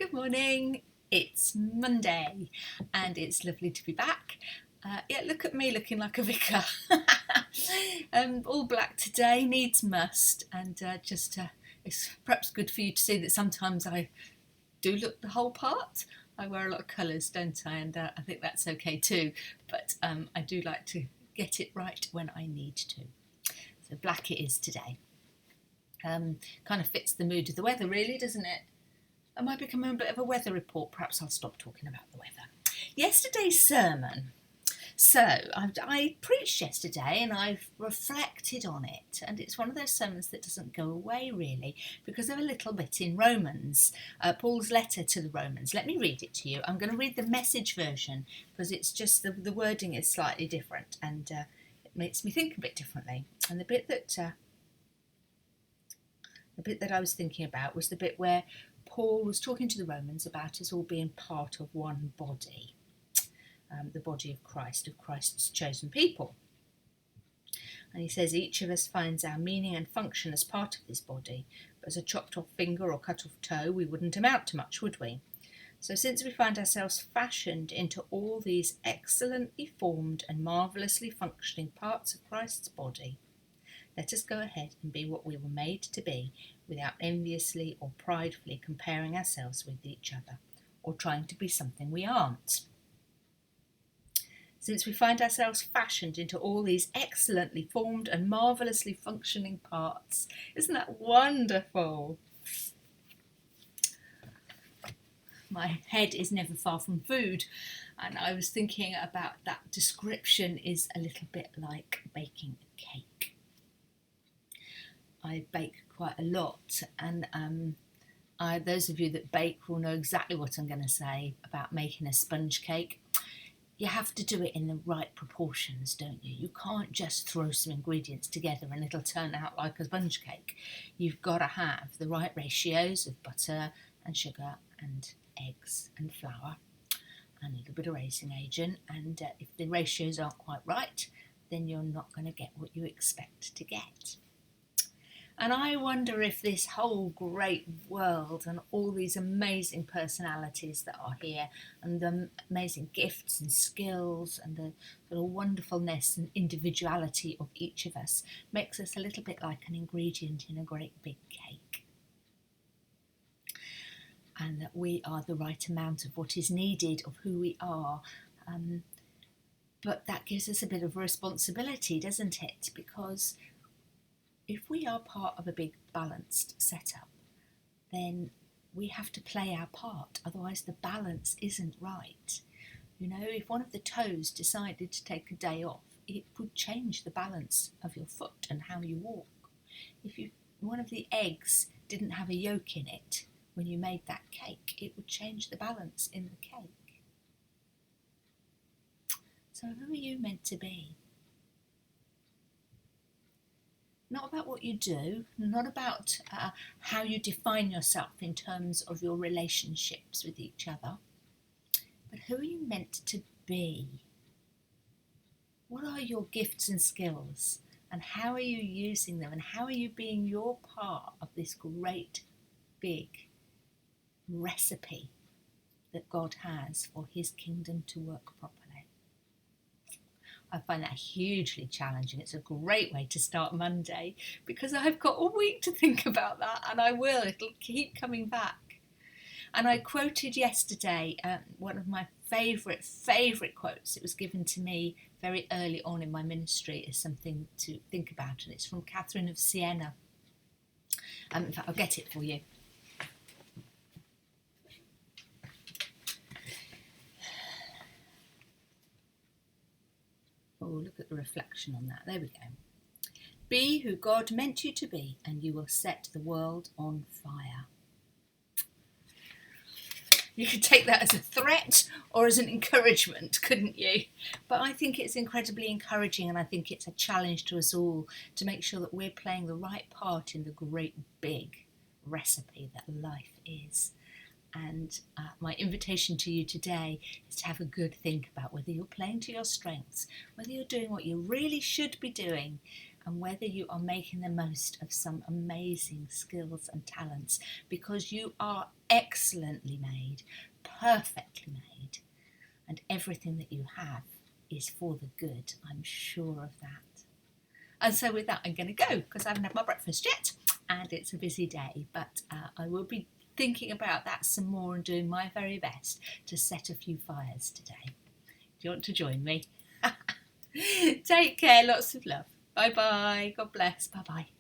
Good morning. It's Monday and it's lovely to be back. Look at me looking like a vicar. All black today, needs must, and it's perhaps good for you to see that sometimes I do look the whole part. I wear a lot of colours, don't I? And I think that's okay too. But I do like to get it right when I need to. So black it is today. Kind of fits the mood of the weather, really, doesn't it? I might become a bit of a weather report. Perhaps I'll stop talking about the weather. Yesterday's sermon. I preached yesterday and I've reflected on it, and it's one of those sermons that doesn't go away really because of a little bit in Romans, Paul's letter to the Romans. Let me read it to you. I'm going to read the Message version because it's just the wording is slightly different, and it makes me think a bit differently. And the bit that I was thinking about was the bit where Paul was talking to the Romans about us all being part of one body, the body of Christ's chosen people. And he says each of us finds our meaning and function as part of this body, but as a chopped off finger or cut off toe, we wouldn't amount to much, would we? So since we find ourselves fashioned into all these excellently formed and marvellously functioning parts of Christ's body, let us go ahead and be what we were made to be, without enviously or pridefully comparing ourselves with each other, or trying to be something we aren't. Since we find ourselves fashioned into all these excellently formed and marvellously functioning parts. Isn't that wonderful? My head is never far from food, and I was thinking about that description is a little bit like baking a cake. I bake quite a lot, and those of you that bake will know exactly what I'm going to say about making a sponge cake. You have to do it in the right proportions, don't you? You can't just throw some ingredients together and it'll turn out like a sponge cake. You've got to have the right ratios of butter and sugar and eggs and flour and a little bit of raising agent, and if the ratios aren't quite right, then you're not going to get what you expect to get. And I wonder if this whole great world and all these amazing personalities that are here and the amazing gifts and skills and the sort of wonderfulness and individuality of each of us makes us a little bit like an ingredient in a great big cake. And that we are the right amount of what is needed of who we are. But that gives us a bit of responsibility, doesn't it? Because if we are part of a big balanced setup, then we have to play our part, otherwise the balance isn't right. You know, if one of the toes decided to take a day off, it would change the balance of your foot and how you walk. If one of the eggs didn't have a yolk in it when you made that cake, it would change the balance in the cake. So who are you meant to be? Not about what you do, not about how you define yourself in terms of your relationships with each other, but who are you meant to be? What are your gifts and skills, and how are you using them, and how are you being your part of this great big recipe that God has for his kingdom to work properly? I find that hugely challenging. It's a great way to start Monday because I've got a week to think about that, and I will. It'll keep coming back. And I quoted yesterday one of my favourite quotes. It was given to me very early on in my ministry as something to think about, and it's from Catherine of Siena. In fact, I'll get it for you. Oh, look at the reflection on that. There we go. Be who God meant you to be, and you will set the world on fire. You could take that as a threat or as an encouragement, couldn't you? But I think it's incredibly encouraging, and I think it's a challenge to us all to make sure that we're playing the right part in the great big recipe that life is. And my invitation to you today is to have a good think about whether you're playing to your strengths, whether you're doing what you really should be doing, and whether you are making the most of some amazing skills and talents, because you are excellently made, perfectly made, and everything that you have is for the good. I'm sure of that. And so with that, I'm going to go because I haven't had my breakfast yet and it's a busy day, but I will be thinking about that some more and doing my very best to set a few fires today. Do you want to join me? Take care, lots of love. Bye bye, God bless, bye bye.